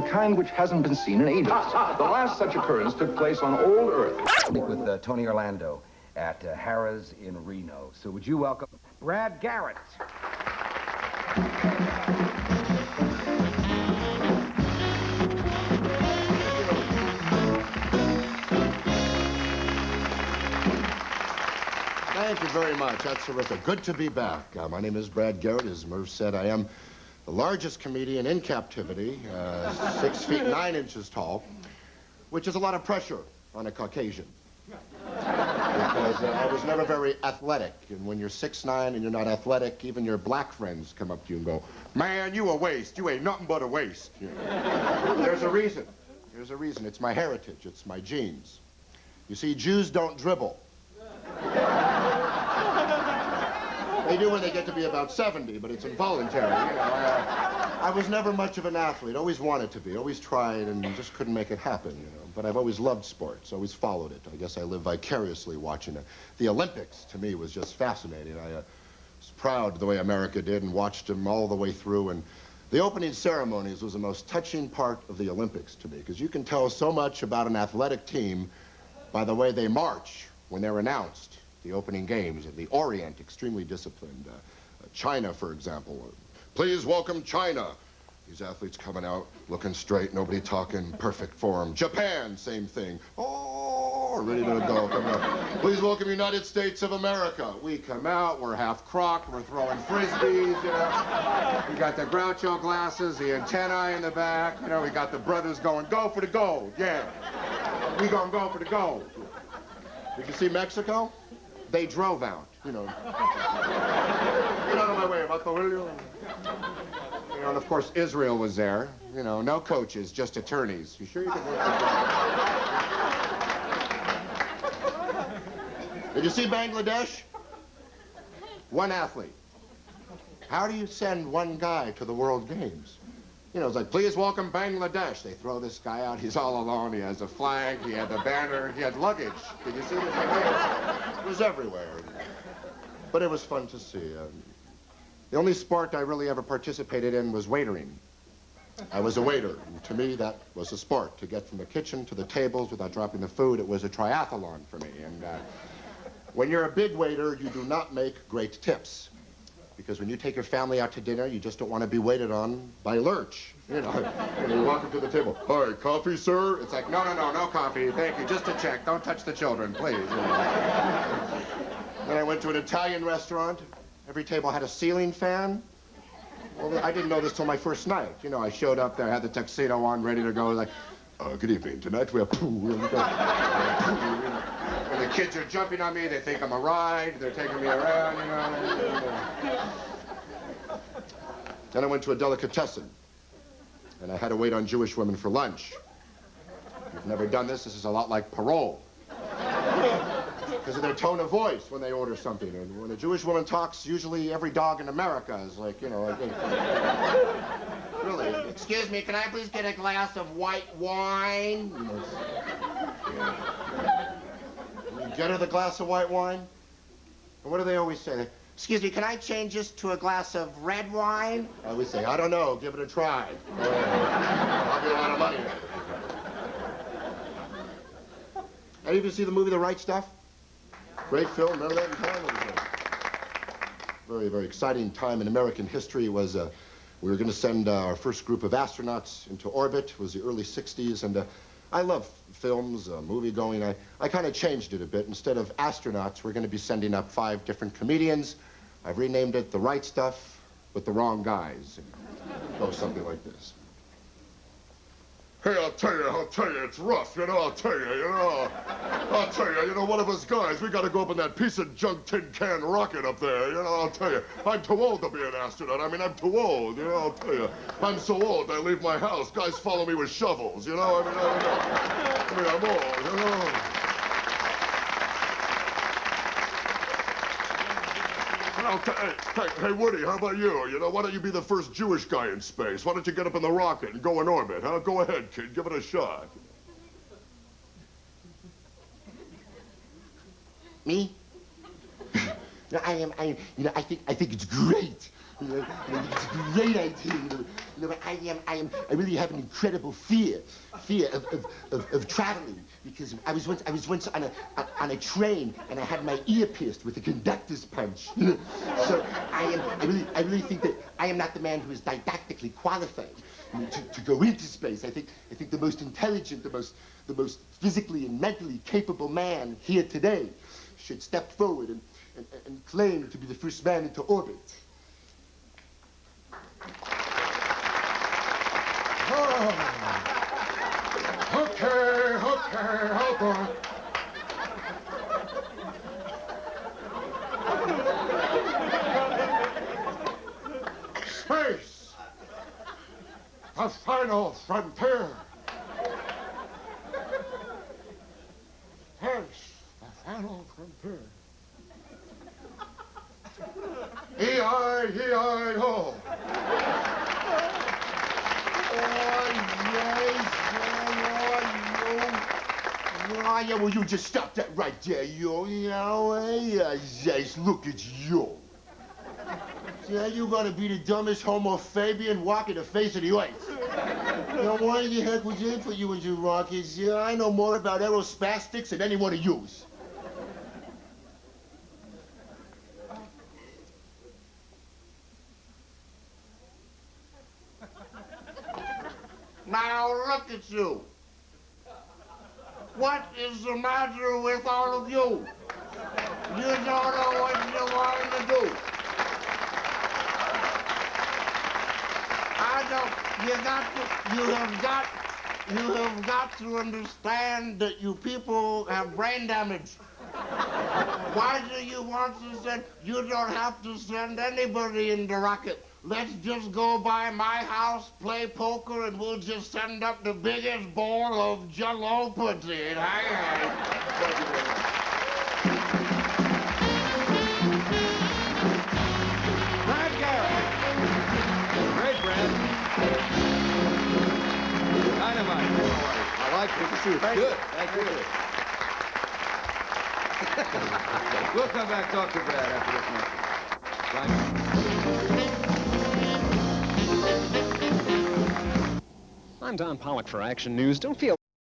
kind which hasn't been seen in ages. The last such occurrence took place on old Earth. With Tony Orlando at Harrah's in Reno. So would you welcome Brad Garrett? Thank you very much. That's terrific. Good to be back. My name is Brad Garrett. As Merv said, I am the largest comedian in captivity, 6 feet 9 inches tall, which is a lot of pressure on a Caucasian. Because I was never very athletic. And when you're 6'9" and you're not athletic, even your black friends come up to you and go, "Man, you a waste. You ain't nothing but a waste." You know? There's a reason. There's a reason. It's my heritage. It's my genes. You see, Jews don't dribble. They do when they get to be about 70, but it's involuntary. You know, I was never much of an athlete. Always wanted to be. Always tried and just couldn't make it happen, you know. But I've always loved sports. Always followed it. I guess I live vicariously watching it. The Olympics, to me, was just fascinating. I was proud the way America did and watched them all the way through. And the opening ceremonies was the most touching part of the Olympics to me, because you can tell so much about an athletic team by the way they march when they're announced. The opening games in the Orient, extremely disciplined. China, for example. Please welcome China. These athletes coming out, looking straight, nobody talking, perfect form. Japan, same thing. Oh, ready to go, coming up. Please welcome United States of America. We come out, we're half crocked, we're throwing frisbees, you know. We got the Groucho glasses, the antennae in the back, you know, we got the brothers going, go for the gold, yeah. We gonna go for the gold. Did you see Mexico? They drove out, you know. Get out of my way, Vato, will you? You know, and of course, Israel was there. You know, no coaches, just attorneys. You sure you can work with Did you see Bangladesh? One athlete. How do you send one guy to the World Games? You know, it's like, please welcome Bangladesh. They throw this guy out. He's all alone. He has a flag. He had the banner. He had luggage. Did you see this? It was everywhere. But it was fun to see. The only sport I really ever participated in was waitering. I was a waiter. And to me, that was a sport. To get from the kitchen to the tables without dropping the food, it was a triathlon for me. And when you're a big waiter, you do not make great tips. Because when you take your family out to dinner, you just don't want to be waited on by lurch. You know, when you walk up to the table, "Hi, coffee, sir?" It's like, no coffee, thank you, just a check. Don't touch the children, please. You know. Then I went to an Italian restaurant. Every table had a ceiling fan. Well, I didn't know this till my first night. You know, I showed up there, I had the tuxedo on, ready to go, like, good evening, tonight we have And the kids are jumping on me, they think I'm a ride, they're taking me around, you know. Then I went to a delicatessen, and I had to wait on Jewish women for lunch. If you've never done this, this is a lot like parole. Because of their tone of voice when they order something. And when a Jewish woman talks, usually every dog in America is like, you know, like, really. "Excuse me, can I please get a glass of white wine?" You know, you get her the glass of white wine, and what do they always say? "Excuse me, can I change this to a glass of red wine?" I always say, "I don't know, give it a try. I'll get a lot of money." Did you even see the movie The Right Stuff? Great film, remember that in time? It was a very, very exciting time in American history. It was, we were going to send our first group of astronauts into orbit. It was the early 60s, and I love films, movie going. I kind of changed it a bit. Instead of astronauts, we're going to be sending up 5 different comedians. I've renamed it The Right Stuff, but the Wrong Guys. It goes something like this. "Hey, I'll tell you, it's rough, you know, I'll tell you, one of us guys, we gotta go up in that piece of junk tin can rocket up there, you know, I'll tell you. I'm too old to be an astronaut. I mean, I'm too old, you know, I'll tell you. I'm so old, I leave my house. Guys follow me with shovels, you know, I mean, I'm old, you know. Hey, Woody, how about you? You know, why don't you be the first Jewish guy in space? Why don't you get up in the rocket and go in orbit, huh? Go ahead, kid, give it a shot. Me? No, I think it's great. It's a great idea. I really have an incredible fear of traveling because I was once on a train and I had my ear pierced with a conductor's punch. So I really think that I am not the man who is didactically qualified to go into space. I think the most intelligent, the most physically and mentally capable man here today should step forward and claim to be the first man into orbit. Oh. Okay, hold on. Space, the final frontier. Space, the final frontier. E-I-E-I-O. Oh, yeah, well, you just stop that right there, yo. Yes, look at you. Yeah, you gonna be the dumbest homo sapien walking the face of the earth. Why the heck was in for you and your rockets? Yeah, I know more about aerospastics than any one of yous. Now look at you. What is the matter with all of you? You don't know what you want to do. I know you have got to understand that you people have brain damage. Why do you want to send? You don't have to send anybody in the rocket. Let's just go by my house, play poker, and we'll just send up the biggest bowl of Jell-O pudding. Aye. Brad Garrett. Great, Brad. Dynamite. I like it. Good. Thank you. We'll come back and talk to Brad after this message. I'm Don Pollock for Action News. Don't feel